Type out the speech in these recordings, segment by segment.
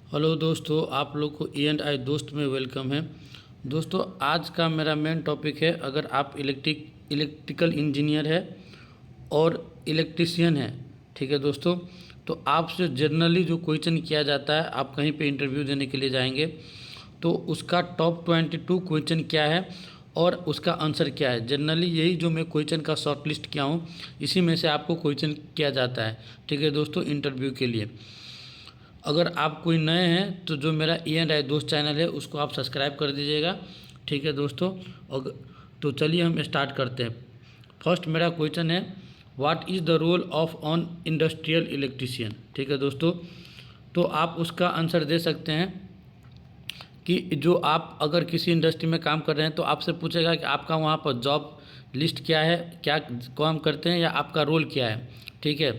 Hello दोस्तों, आप लोग को E&I दोस्त में वेलकम है। दोस्तों, आज का मेरा मेन टॉपिक है, अगर आप इलेक्ट्रिकल इंजीनियर है और इलेक्ट्रिशियन है, ठीक है दोस्तों, तो आपसे जनरली जो क्वेश्चन किया जाता है, आप कहीं पे इंटरव्यू देने के लिए जाएंगे तो उसका टॉप 22 क्वेश्चन क्या है और उसका आंसर क्या है। जनरली यही जो मैं क्वेश्चन का शॉर्ट लिस्ट किया हूँ, इसी में से आपको क्वेश्चन किया जाता है, ठीक है दोस्तों, इंटरव्यू के लिए। अगर आप कोई नए हैं तो जो मेरा E&I दोस्त चैनल है उसको आप सब्सक्राइब कर दीजिएगा, ठीक है दोस्तों। और तो चलिए हम स्टार्ट करते हैं। फर्स्ट मेरा क्वेश्चन है, what is the role of on industrial electrician, ठीक है दोस्तों। तो आप उसका आंसर दे सकते हैं कि जो आप अगर किसी इंडस्ट्री में काम कर रहे हैं तो आपसे पूछेगा कि आपका वहाँ पर जॉब लिस्ट क्या है, क्या काम करते हैं, या आपका रोल क्या है, ठीक है,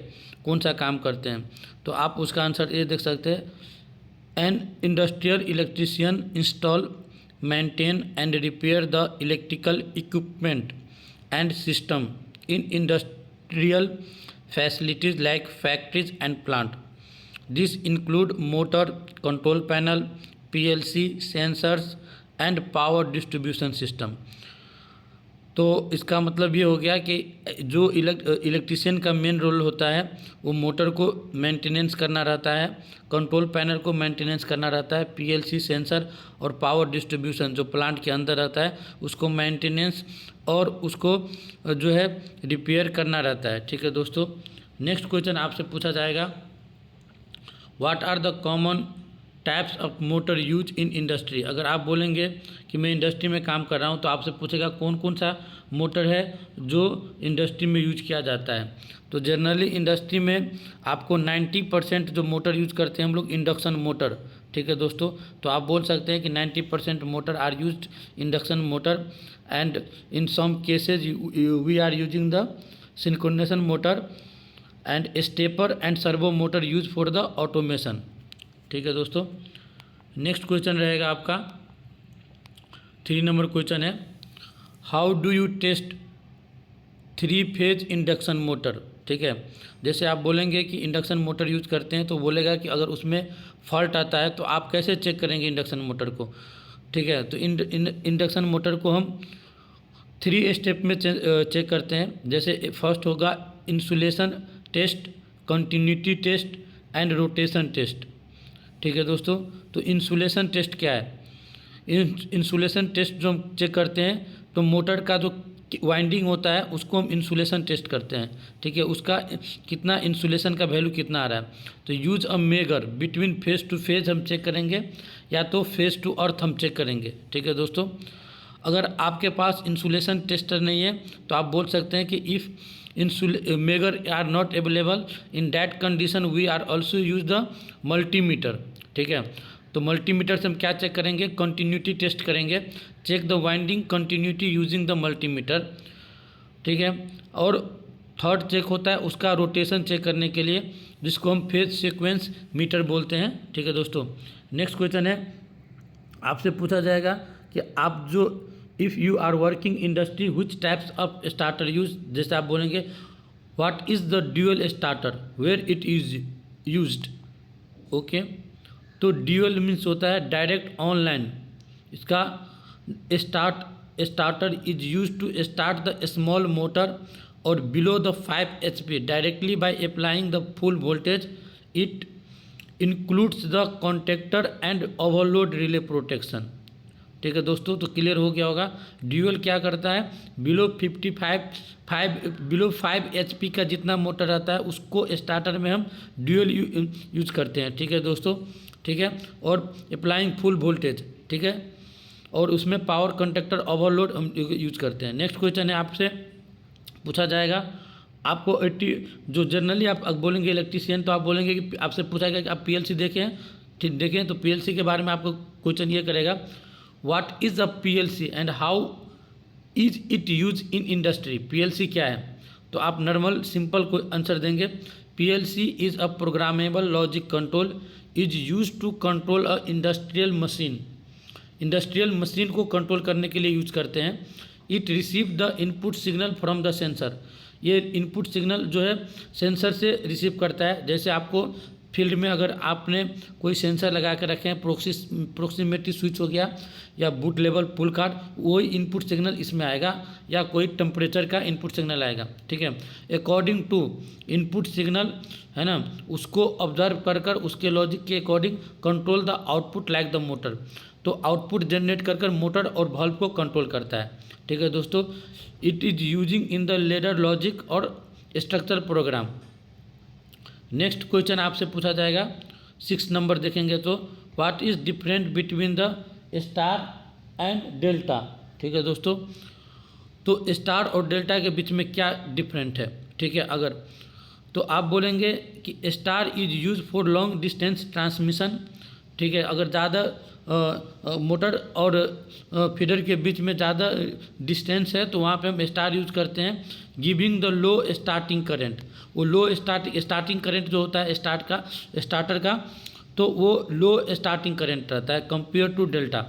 कौन सा काम करते हैं। तो आप उसका आंसर ये देख सकते हैं, an industrial electrician install, maintain and repair the electrical equipment and system in industrial facilities like factories and plant. This include motor, control panel, PLC, sensors and power distribution system. तो इसका मतलब ये हो गया कि जो इलेक्ट्रिशियन का main role होता है वो मोटर को मेंटेनेंस करना रहता है, कंट्रोल पैनल को मेंटेनेंस करना रहता है, PLC सेंसर और पावर डिस्ट्रीब्यूशन जो प्लांट के अंदर रहता है उसको मेंटेनेंस और उसको जो है रिपेयर करना रहता है, ठीक है दोस्तों। नेक्स्ट क्वेश्चन आपसे पूछा जाएगा, what are the common types of motor use in industry. अगर आप बोलेंगे कि मैं इंडस्ट्री में काम कर रहा हूँ तो आपसे पूछेगा कौन कौन सा मोटर है जो इंडस्ट्री में यूज किया जाता है। तो जनरली इंडस्ट्री में आपको 90% जो मोटर यूज करते हैं हम लोग इंडक्शन मोटर, ठीक है दोस्तों। तो आप बोल सकते हैं कि 90% motor are used induction motor and in some cases we are using the synchronization motor and stepper and servo motor use for the automation, ठीक है दोस्तों। नेक्स्ट क्वेश्चन रहेगा आपका 3 नंबर क्वेश्चन है, how do you test 3 phase induction motor, ठीक है। जैसे आप बोलेंगे कि इंडक्शन मोटर यूज करते हैं तो बोलेगा कि अगर उसमें फॉल्ट आता है तो आप कैसे चेक करेंगे इंडक्शन मोटर को, ठीक है। तो इंडक्शन मोटर को हम 3 स्टेप में चेक करते हैं। जैसे फर्स्ट होगा insulation test, continuity test and rotation test, ठीक है दोस्तों। तो इंसुलेशन टेस्ट क्या है? इंसुलेशन टेस्ट जो हम चेक करते हैं तो मोटर का जो वाइंडिंग होता है उसको हम इंसुलेशन टेस्ट करते हैं, ठीक है, उसका कितना इंसुलेशन का वैल्यू कितना आ रहा है। तो use a megger between phase two phase हम चेक करेंगे या तो फेज टू अर्थ हम चेक करेंगे, ठीक है दोस्तों। अगर आपके पास इंसुलेशन टेस्टर नहीं है तो आप बोल सकते हैं कि if megger are not available in that condition we are also use the multimeter, ठीक है। तो मल्टीमीटर से हम क्या चेक करेंगे? कंटिन्यूटी टेस्ट करेंगे, check the winding continuity using the multimeter, ठीक है। और थर्ड चेक होता है उसका रोटेशन चेक करने के लिए, जिसको हम फेज सीक्वेंस मीटर बोलते हैं, ठीक है दोस्तों। नेक्स्ट क्वेश्चन है, आपसे पूछा जाएगा कि आप जो if you are working industry which types of starter use. जैसे आप बोलेंगे what is the dual starter, where it is used, okay. तो ड्यूअल मीन्स होता है डायरेक्ट ऑनलाइन। इसका starter is use to start the small motor और below the 5 HP directly by applying the full voltage. It includes the contactor and overload relay protection, ठीक है दोस्तों। तो clear हो गया होगा। ड्यूअल क्या करता है, बिलो 5 HP का जितना मोटर रहता है उसको स्टार्टर में हम ड्यूअल यूज करते हैं, ठीक है दोस्तों, ठीक है। और अप्लाइंग फुल वोल्टेज, ठीक है, और उसमें पावर कंडक्टर ओवरलोड हम यूज करते हैं। नेक्स्ट क्वेश्चन है, आपसे पूछा जाएगा आपको 80 जो जनरली आप बोलेंगे इलेक्ट्रिशियन तो आप बोलेंगे कि आपसे पूछा गया कि आप PLC देखें हैं, ठीक, देखें। तो PLC के बारे में आपको क्वेश्चन ये करेगा, what is a PLC and how is it use in industry. PLC क्या है? तो आप नॉर्मल सिंपल को आंसर देंगे, PLC is a programmable logic control is use to control a industrial machine. Industrial machine को control करने के लिए यूज करते हैं। It receive the input signal from the sensor. ये इनपुट सिग्नल जो है सेंसर से रिसीव करता है। जैसे आपको फील्ड में अगर आपने कोई सेंसर लगा के रखे हैं, प्रोक्सीमेटी स्विच हो गया या बूट लेवल पुल कार्ड, वही इनपुट सिग्नल इसमें आएगा, या कोई टेम्परेचर का इनपुट सिग्नल आएगा, ठीक है। अकॉर्डिंग टू इनपुट सिग्नल, है ना, उसको ऑब्जर्व कर कर उसके लॉजिक के according control the output like the motor. तो आउटपुट जनरेट कर कर मोटर और वाल्व को कंट्रोल करता है, ठीक है दोस्तों। It is using in the ladder logic और स्ट्रक्चर प्रोग्राम। नेक्स्ट क्वेश्चन आपसे पूछा जाएगा 6 नंबर देखेंगे तो, what is different between the star and delta, ठीक है दोस्तों। तो स्टार और डेल्टा के बीच में क्या डिफरेंट है, ठीक है। अगर तो आप बोलेंगे कि star is use for long distance transmission, ठीक है। अगर ज़्यादा मोटर और फीडर के बीच में ज़्यादा डिस्टेंस है तो वहाँ पे हम स्टार यूज करते हैं। Giving the low starting current, वो लो स्टार्टिंग करंट जो होता है स्टार्टर का, तो वो लो स्टार्टिंग करंट रहता है कंपेयर टू डेल्टा।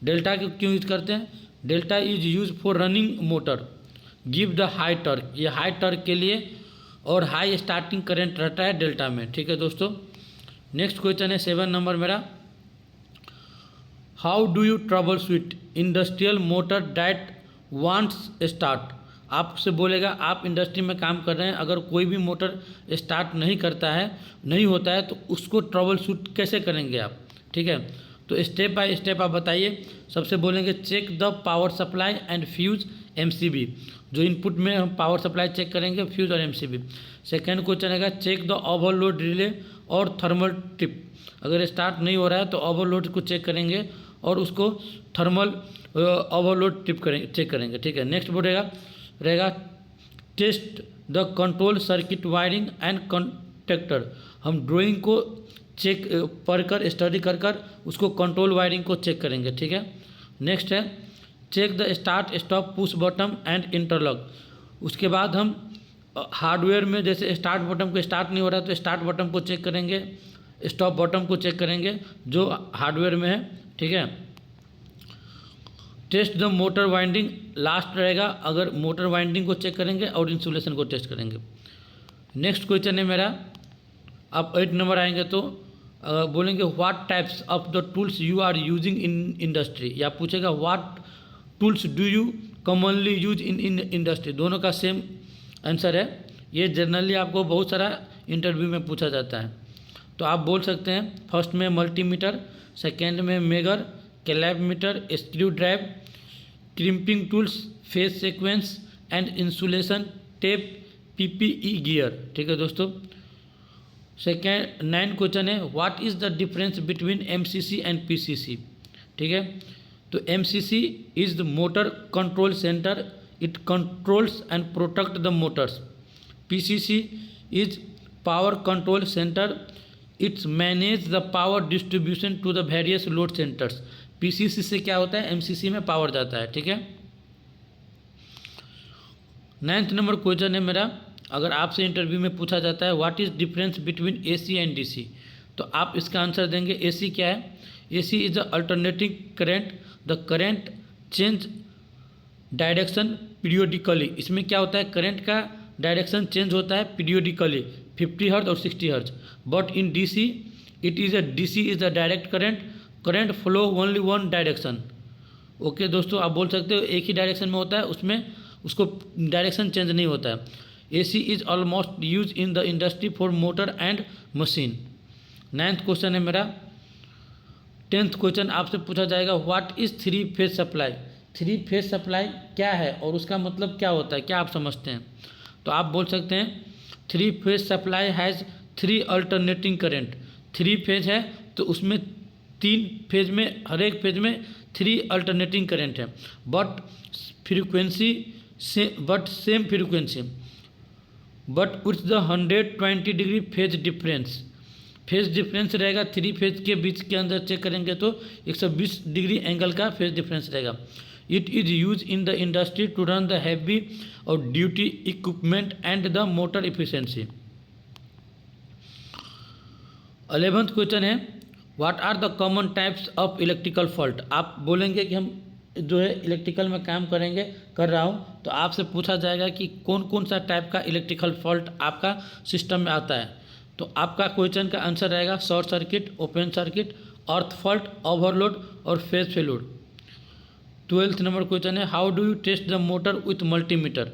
डेल्टा क्यों यूज करते हैं? Delta is use for running motor, give the high torque, ये हाई टॉर्क के लिए, और हाई स्टार्टिंग करंट रहता है डेल्टा में, ठीक है दोस्तों। नेक्स्ट क्वेश्चन है 7 नंबर मेरा, how do you trouble shoot industrial motor that wants start. आपसे बोलेगा आप इंडस्ट्री में काम कर रहे हैं, अगर कोई भी मोटर स्टार्ट नहीं होता है तो उसको ट्रबल शूट कैसे करेंगे आप, ठीक है। तो स्टेप बाय स्टेप आप बताइए। सबसे बोलेंगे check the power supply and fuse MCB, जो इनपुट में हम पावर सप्लाई चेक करेंगे, फ्यूज और MCB। सेकेंड क्वेश्चन है चेक द ओवरलोड रिले और थर्मल ट्रिप, अगर स्टार्ट नहीं हो रहा है तो ओवरलोड को चेक करेंगे और उसको थर्मल ओवरलोड ट्रिप चेक करेंगे, ठीक है। नेक्स्ट रहेगा test the control circuit wiring and conductor, हम ड्राइंग को चेक पढ़कर स्टडी कर उसको कंट्रोल वायरिंग को चेक करेंगे, ठीक है। नेक्स्ट है check the start stop push button and interlock, उसके बाद हम हार्डवेयर में जैसे स्टार्ट बटन को स्टार्ट नहीं हो रहा है तो स्टार्ट बटन को चेक करेंगे, स्टॉप बटन को चेक करेंगे जो हार्डवेयर में है, ठीक है। Test the motor winding last रहेगा, अगर मोटर वाइंडिंग को चेक करेंगे और इंसुलेशन को टेस्ट करेंगे। नेक्स्ट क्वेश्चन है मेरा, अब 8 नंबर आएंगे तो बोलेंगे what types of the tools you are using in industry, या पूछेगा what tools do you commonly use in industry. दोनों का सेम आंसर है, ये जनरली आपको बहुत सारा इंटरव्यू में पूछा जाता है। तो आप बोल सकते हैं फर्स्ट में मल्टीमीटर, सेकेंड में megger, clamp meter, screw drive, crimping tools, phase sequence and insulation tape, PPE gear, ठीक है दोस्तों। सेकेंड 9 क्वेश्चन है what is the difference between MCC and PCC, ठीक है। तो MCC is the motor control centre, it controls and protect the motors. PCC is power control centre, it's manage the power distribution to the various load centres. PCC से क्या होता है, MCC में power जाता है, ठीक है। 9th नंबर क्वेश्चन है मेरा, अगर आपसे इंटरव्यू में पूछा जाता है what is difference between AC and DC, तो आप इसका आंसर देंगे AC क्या है, AC is the alternating current, the current change direction periodically. इसमें क्या होता है, करंट का डायरेक्शन चेंज होता है पीरियोडिकली 50 हर्ट्ज और 60 hertz. But in DC it is DC is the direct current flow only one direction. Okay दोस्तों, आप बोल सकते हो एक ही डायरेक्शन में होता है, उसमें उसको डायरेक्शन चेंज नहीं होता है। AC is almost use in the industry for motor and machine. 9th question है मेरा। 10th क्वेश्चन आपसे पूछा जाएगा what is 3 phase supply. 3 phase supply क्या है और उसका मतलब क्या होता है, क्या आप समझते हैं? तो आप बोल सकते हैं 3 phase supply has 3 alternating current. 3 phase है तो उसमें 3 फेज में, हर एक फेज में 3 अल्टरनेटिंग करंट है, but same frequency, but with the 120 degree phase difference. Phase difference रहेगा 3 फेज के बीच के अंदर चेक करेंगे तो 120 डिग्री एंगल का फेज डिफरेंस रहेगा। It is use in the industry to run the heavy और duty equipment and the motor efficiency. 11th question है what are the common types of electrical fault. आप बोलेंगे कि हम जो है इलेक्ट्रिकल में काम कर रहा हूँ, तो आपसे पूछा जाएगा कि कौन कौन सा टाइप का इलेक्ट्रिकल फॉल्ट आपका सिस्टम में आता है। तो आपका क्वेश्चन का आंसर रहेगा short circuit, open circuit, earth fault, overload और phase failure. 12th number question है how do you test the motor with multimeter.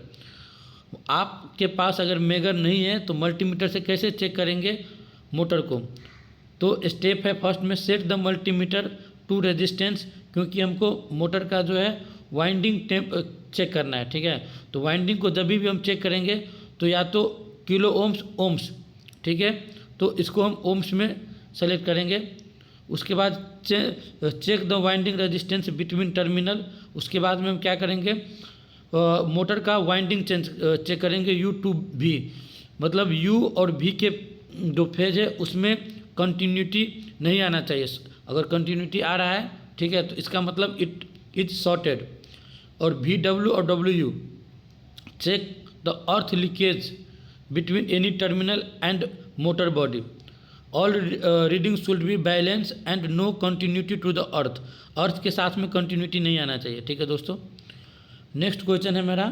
आपके पास अगर मेगर नहीं है तो मल्टीमीटर से कैसे चेक करेंगे मोटर को। तो स्टेप है फर्स्ट में set the multimeter to resistance, क्योंकि हमको मोटर का जो है वाइंडिंग टेम्प चेक करना है, ठीक है। तो वाइंडिंग को जब भी हम चेक करेंगे तो या तो किलो ओम्स, ठीक है, तो इसको हम ओम्स में सेलेक्ट करेंगे। उसके बाद check the winding resistance between terminal. उसके बाद में हम क्या करेंगे मोटर का वाइंडिंग चेक करेंगे यू टू भी, मतलब यू और भी के जो फेज है उसमें कंटिन्यूटी नहीं आना चाहिए। अगर कंटिन्यूटी आ रहा है, ठीक है, तो इसका मतलब इट इज शॉर्टेड। और वी डब्ल्यू और W U check the earth leakage between any terminal and motor body. All reading should be balance and no continuity to the earth. Earth के साथ में कंटिन्यूटी नहीं आना चाहिए, ठीक है दोस्तों। नेक्स्ट क्वेश्चन है मेरा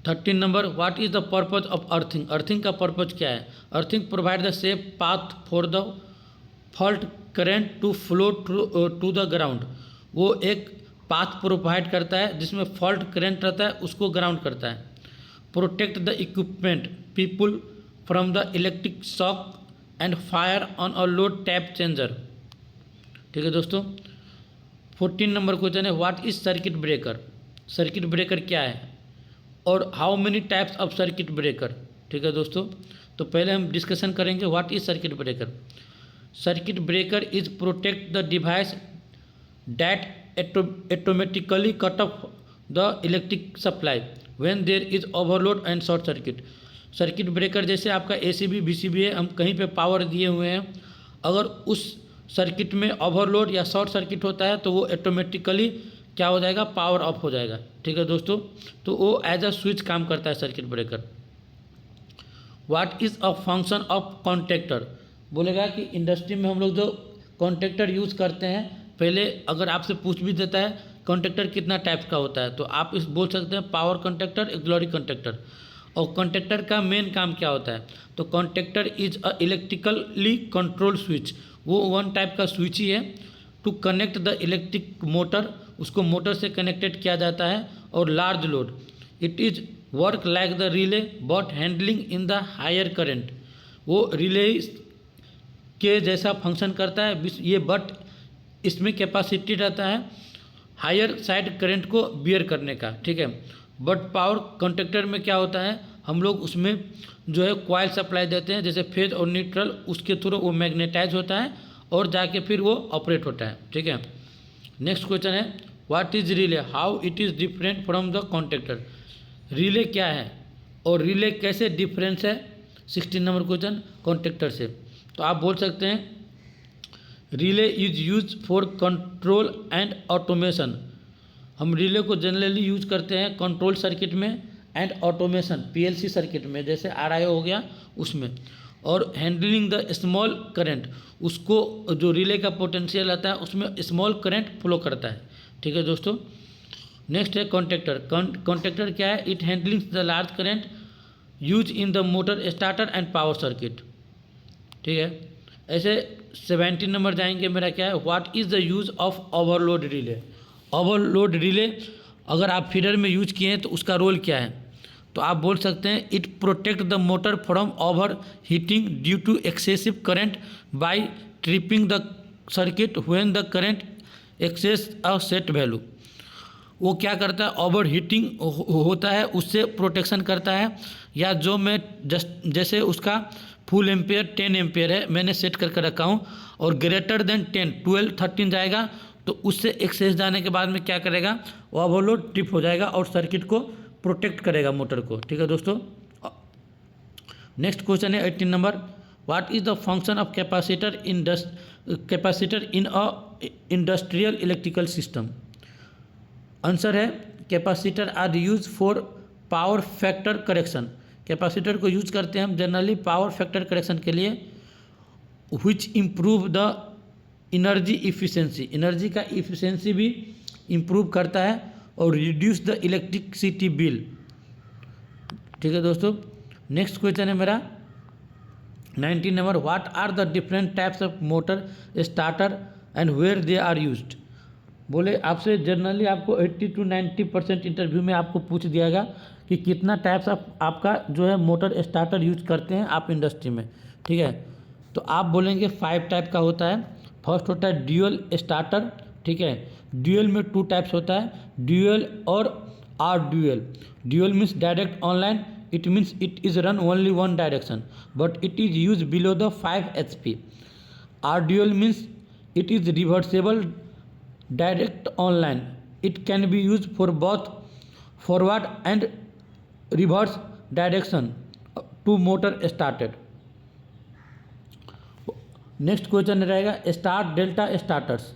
13 number what is the purpose of earthing. Earthing का पर्पज क्या है। Earthing provide the safe path for the fault current to flow to the ground. वो एक पाथ प्रोवाइड करता है जिसमें फॉल्ट करेंट रहता है, उसको ग्राउंड करता है। Protect the equipment people from the electric shock and fire on a load tap changer, ठीक है दोस्तों। 14 नंबर क्वेश्चन है what is circuit breaker. Circuit breaker क्या है और how many types of circuit breaker, ठीक है दोस्तों। तो पहले हम डिस्कशन करेंगे what is circuit breaker. Circuit breaker is protect the device that automatically cut off the electric supply when there is overload and short circuit. Circuit breaker जैसे आपका ACB BCB है, हम कहीं पे पावर दिए हुए हैं, अगर उस सर्किट में ओवरलोड या शॉर्ट सर्किट होता है तो वो ऑटोमेटिकली क्या हो जाएगा, पावर ऑफ हो जाएगा, ठीक है दोस्तों। तो वो एज अ स्विच काम करता है circuit breaker. What is a function of contactor. बोलेगा कि इंडस्ट्री में हम लोग जो कॉन्टेक्टर यूज़ करते हैं, पहले अगर आपसे पूछ भी देता है कॉन्टेक्टर कितना टाइप का होता है, तो आप इस बोल सकते हैं पावर कॉन्टेक्टर, एक्सिलरी कॉन्टेक्टर। और कॉन्टेक्टर का मेन काम क्या होता है, तो contactor is a electrically control switch. वो वन टाइप का स्विच ही है to connect the electric motor, उसको मोटर से कनेक्टेड किया जाता है। और large load it is work like the relay but handling in the higher current. वो रिले के जैसा फंक्शन करता है ये, बट इसमें कैपेसिटी रहता है हायर साइड करंट को बियर करने का, ठीक है। बट पावर कॉन्टेक्टर में क्या होता है, हम लोग उसमें जो है कॉइल सप्लाई देते हैं जैसे फेज और न्यूट्रल, उसके थ्रू वो मैग्नेटाइज होता है और जाके फिर वो ऑपरेट होता है, ठीक है। नेक्स्ट क्वेश्चन है what is relay, how it is different from the contactor. Relay क्या है और रिले कैसे डिफरेंस है 16 नंबर क्वेश्चन कॉन्टेक्टर से। तो आप बोल सकते हैं relay is use for control and automation. हम रिले को जनरली यूज करते हैं कंट्रोल सर्किट में एंड ऑटोमेशन पीएलसी सर्किट में, जैसे आरआईओ हो गया उसमें। और हैंडलिंग द स्मॉल करंट, उसको जो रिले का पोटेंशियल आता है उसमें स्मॉल करंट फ्लो करता है, ठीक है दोस्तों। नेक्स्ट है कॉन्टेक्टर। कॉन्टेक्टर क्या है, it handling the large current use in the motor starter and power circuit, ठीक है। ऐसे 17 नंबर जाएंगे मेरा क्या है, what is the use of overload relay. Overload relay अगर आप फीडर में यूज किए हैं तो उसका रोल क्या है, तो आप बोल सकते हैं it protect the motor from over heating due to excessive current by tripping the circuit when the current excess a set value. वो क्या करता है, ओवर हीटिंग होता है उससे प्रोटेक्शन करता है, या जो मैं जैसे उसका फुल एम्पेयर 10 एम्पेयर है मैंने सेट करके रखा हूँ और ग्रेटर देन 10 12 13 जाएगा तो उससे एक्सेस जाने के बाद में क्या करेगा, ओवरलोड ट्रिप हो जाएगा और सर्किट को प्रोटेक्ट करेगा मोटर को, ठीक है दोस्तों। नेक्स्ट क्वेश्चन है 18 number, what is the function of capacitor in a industrial electrical system. Answer है capacitor are use for power factor correction. Capacitor को यूज करते हैं हम जनरली पावर फैक्टर करेक्शन के लिए, which improve the energy efficiency. Energy का efficiency भी improve करता है और रिड्यूस द इलेक्ट्रिसिटी बिल, ठीक है दोस्तों। नेक्स्ट क्वेश्चन है मेरा 19 number, what are the different types of motor starter and where they are used. बोले आपसे जनरली आपको 80 to 90% इंटरव्यू में आपको पूछ दिया गया कि कितना टाइप्स ऑफ आपका जो है मोटर स्टार्टर यूज करते हैं आप इंडस्ट्री में, ठीक है। तो आप बोलेंगे 5 टाइप का होता है। फर्स्ट होता है ड्यूअल स्टार्टर, ठीक है। ड्यूअल में 2 टाइप्स होता है, ड्यूअल और R dual. Dual means direct online, it means it is run only one direction but it is use below the 5 HP। R dual means it is reversible direct online, it can be used for both forward and reverse direction to motor started। Next question रहेगा star delta starters,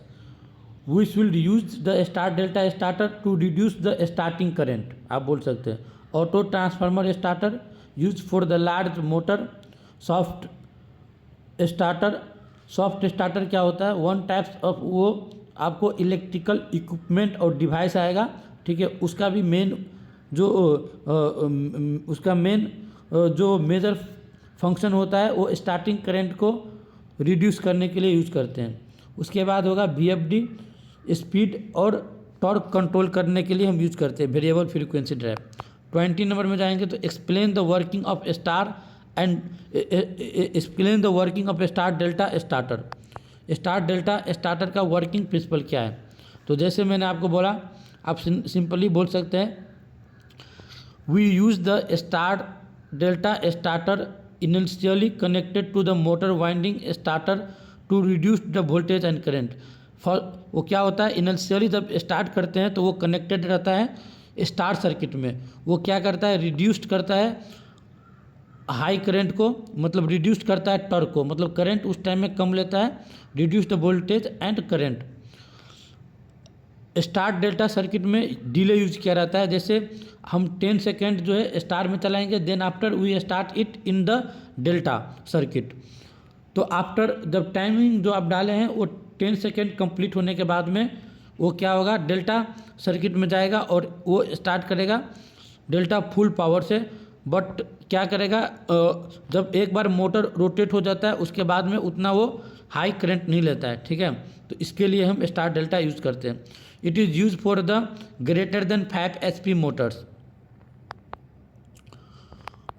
we will use the star delta starter to reduce the starting current. आप बोल सकते हैं auto transformer starter use for the large motor. Soft starter, soft starter क्या होता है, one types of वो आपको इलेक्ट्रिकल इक्विपमेंट और डिवाइस आएगा, ठीक है। उसका भी मेन जो उसका मेन जो मेजर फंक्शन होता है वो स्टार्टिंग करंट को रिड्यूस करने के लिए यूज करते हैं। उसके बाद होगा VFD, स्पीड और टॉर्क कंट्रोल करने के लिए हम यूज करते हैं, वेरिएबल फ्रीक्वेंसी ड्राइव। 20 नंबर में जाएंगे तो explain the working of star and explain the working of star delta starter. Star delta starter का वर्किंग प्रिंसिपल क्या है। तो जैसे मैंने आपको बोला, आप सिंपली बोल सकते हैं we use the star delta starter initially connected to the motor winding starter to reduce the voltage and current. वो क्या होता है, इनिशियली जब स्टार्ट करते हैं तो वो कनेक्टेड रहता है स्टार सर्किट में। वो क्या करता है, रिड्यूस्ड करता है हाई करंट को, मतलब रिड्यूस करता है टॉर्क को, मतलब करंट उस टाइम में कम लेता है, reduce the voltage and current. Star delta circuit में डिले यूज किया रहता है, जैसे हम 10 सेकेंड जो है स्टार में चलाएंगे, then after we start it in the delta circuit. तो आफ्टर जब टाइमिंग जो आप डाले हैं वो 10 सेकेंड कंप्लीट होने के बाद में वो क्या होगा, डेल्टा सर्किट में जाएगा और वो स्टार्ट करेगा डेल्टा फुल पावर से। बट क्या करेगा, जब एक बार मोटर रोटेट हो जाता है उसके बाद में उतना वो हाई करंट नहीं लेता है, ठीक है। तो इसके लिए हम स्टार डेल्टा यूज़ करते हैं। It is use for the greater than 5 HP Motors.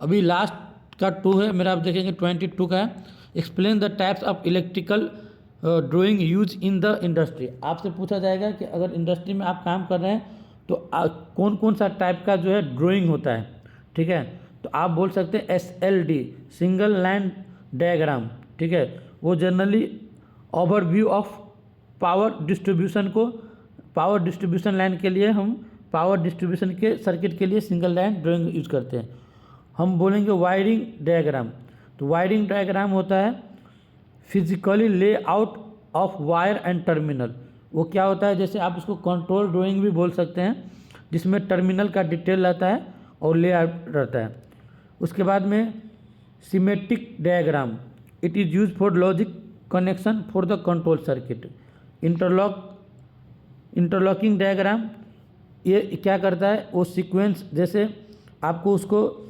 अभी लास्ट का 2 है मेरा, आप देखेंगे 22 का है। Explain the types of electrical drawing use in the industry. आपसे पूछा जाएगा कि अगर इंडस्ट्री में आप काम कर रहे हैं तो कौन कौन सा टाइप का जो है ड्राइंग होता है, ठीक है। तो आप बोल सकते हैं SLD, सिंगल लाइन डायग्राम, ठीक है। वो generally overview of power distribution को, पावर डिस्ट्रीब्यूशन लाइन के लिए हम पावर डिस्ट्रीब्यूशन के सर्किट के लिए सिंगल लाइन ड्राइंग यूज करते हैं। हम बोलेंगे वायरिंग डायग्राम, तो वायरिंग डायग्राम होता है physically layout of wire and terminal. वो क्या होता है, जैसे आप उसको कंट्रोल ड्राइंग भी बोल सकते हैं, जिसमें टर्मिनल का डिटेल रहता है और लेआउट रहता है। उसके बाद में symmetric diagram, it is use for logic connection for the control circuit. Interlocking diagram, ये क्या करता है, वो सीक्वेंस, जैसे आपको उसको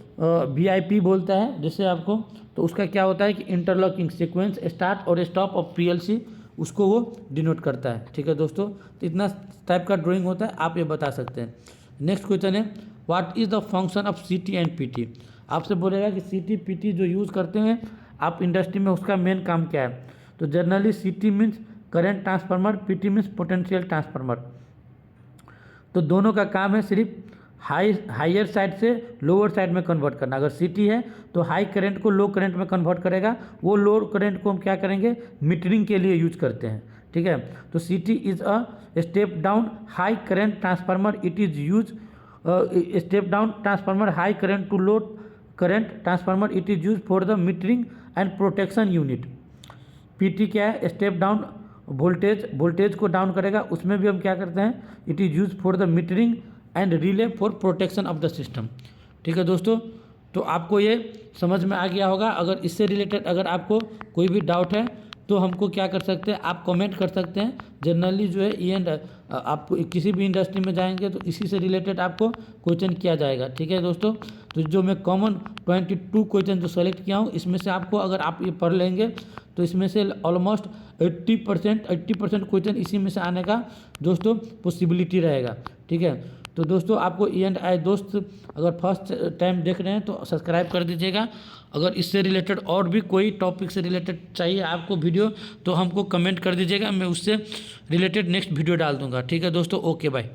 VIP बोलता है जैसे आपको, तो उसका क्या होता है कि इंटरलॉकिंग सीक्वेंस स्टार्ट और स्टॉप ऑफ PLC उसको वो डिनोट करता है, ठीक है दोस्तों। तो इतना टाइप का ड्राइंग होता है, आप ये बता सकते हैं। नेक्स्ट क्वेश्चन है what is the function of CT and PT। आपसे बोलेगा कि CT PT जो यूज़ करते हैं आप इंडस्ट्री में, उसका मेन काम क्या है। तो generally CT means current transformer, PT means potential transformer. तो दोनों का काम है सिर्फ हायर साइड से लोअर साइड में कन्वर्ट करना। अगर CT है तो हाई करंट को लो करंट में कन्वर्ट करेगा, वो लो करंट को हम क्या करेंगे, मीटरिंग के लिए यूज करते हैं, ठीक है। तो CT is a step down high current transformer, it is use step down transformer high current to low current transformer, it is use for the metering and protection unit. PT क्या है, step down voltage को down करेगा, उसमें भी हम क्या करते हैं, it is use for the metering and relay for protection of the system, ठीक है दोस्तों। तो आपको ये समझ में आ गया होगा। अगर इससे रिलेटेड अगर आपको कोई भी डाउट है तो हमको क्या कर सकते हैं, आप कमेंट कर सकते हैं। जनरली जो है ई एंड आपको किसी भी इंडस्ट्री में जाएंगे तो इसी से रिलेटेड आपको क्वेश्चन किया जाएगा। ठीक है दोस्तों, तो जो मैं कॉमन 22 क्वेश्चन जो सेलेक्ट किया हूँ, इसमें से आपको अगर आप ये पढ़ लेंगे तो इसमें से ऑलमोस्ट 80% क्वेश्चन इसी में से आने का दोस्तों पॉसिबिलिटी रहेगा। ठीक है, तो दोस्तों आपको ई एंड आई दोस्त अगर फर्स्ट टाइम देख रहे हैं तो सब्सक्राइब कर दीजिएगा। अगर इससे रिलेटेड और भी कोई टॉपिक से रिलेटेड चाहिए आपको वीडियो तो हमको कमेंट कर दीजिएगा, मैं उससे रिलेटेड नेक्स्ट वीडियो डाल दूंगा। ठीक है दोस्तों, ओके बाय।